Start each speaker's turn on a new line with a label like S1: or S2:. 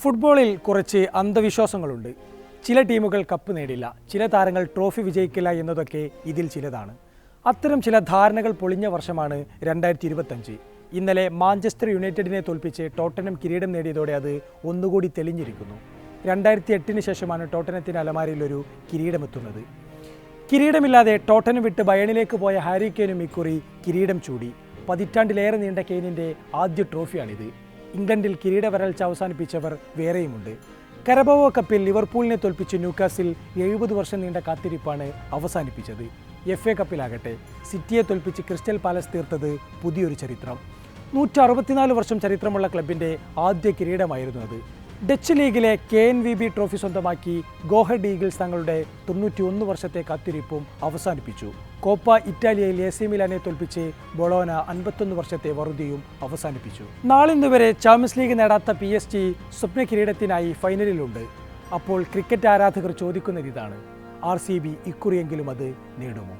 S1: ഫുട്ബോളിൽ കുറച്ച് അന്ധവിശ്വാസങ്ങളുണ്ട്. ചില ടീമുകൾ കപ്പ് നേടില്ല, ചില താരങ്ങൾ ട്രോഫി വിജയിക്കില്ല എന്നതൊക്കെ ഇതിൽ ചിലതാണ്. അത്തരം ചില ധാരണകൾ പൊളിഞ്ഞ വർഷമാണ് 2025. ഇന്നലെ മാഞ്ചസ്റ്റർ യുണൈറ്റഡിനെ തോൽപ്പിച്ച് ടോട്ടനം കിരീടം നേടിയതോടെ അത് ഒന്നുകൂടി തെളിഞ്ഞിരിക്കുന്നു. 2008 ശേഷമാണ് ടോട്ടനത്തിന് അലമാരയിൽ ഒരു കിരീടമെത്തുന്നത്. കിരീടമില്ലാതെ ടോട്ടനം വിട്ട് ബയണിലേക്ക് പോയ ഹാരി കെയ്നും ഇക്കുറി കിരീടം ചൂടി. പതിറ്റാണ്ടിലേറെ നീണ്ട കെയ്നിൻ്റെ ആദ്യ ട്രോഫിയാണിത്. ഇംഗ്ലണ്ടിൽ കിരീട വരൾച്ച അവസാനിപ്പിച്ചവർ വേറെയുമുണ്ട്. കരബാവോ കപ്പിൽ ലിവർപൂളിനെ തോൽപ്പിച്ച് ന്യൂകാസിൽ 70 വർഷം നീണ്ട കാത്തിരിപ്പാണ് അവസാനിപ്പിച്ചത്. FA കപ്പിലാകട്ടെ സിറ്റിയെ തോൽപ്പിച്ച് ക്രിസ്റ്റൽ പാലസ് തീർത്തത് പുതിയൊരു ചരിത്രം. 164 വർഷം ചരിത്രമുള്ള ക്ലബിൻ്റെ ആദ്യ കിരീടമായിരുന്നു അത്. ഡച്ച് ലീഗിലെ KNVB ട്രോഫി സ്വന്തമാക്കി ഗോഹഡ് ഈഗിൾസ് തങ്ങളുടെ 91 വർഷത്തെ കാത്തിരിപ്പും അവസാനിപ്പിച്ചു. കോപ്പ ഇറ്റാലിയയിൽ AC മിലാനെ തോൽപ്പിച്ച് ബൊളോന 51 വർഷത്തെ വറുതിയും അവസാനിപ്പിച്ചു. നാളിന്നുവരെ ചാമ്പ്യൻസ് ലീഗ് നേടാത്ത PSG സ്വപ്ന കിരീടത്തിനായി ഫൈനലിലുണ്ട്. അപ്പോൾ ക്രിക്കറ്റ് ആരാധകർ ചോദിക്കുന്നത് ഇതാണ്: RCB ഇക്കുറിയെങ്കിലും അത് നേടുമോ?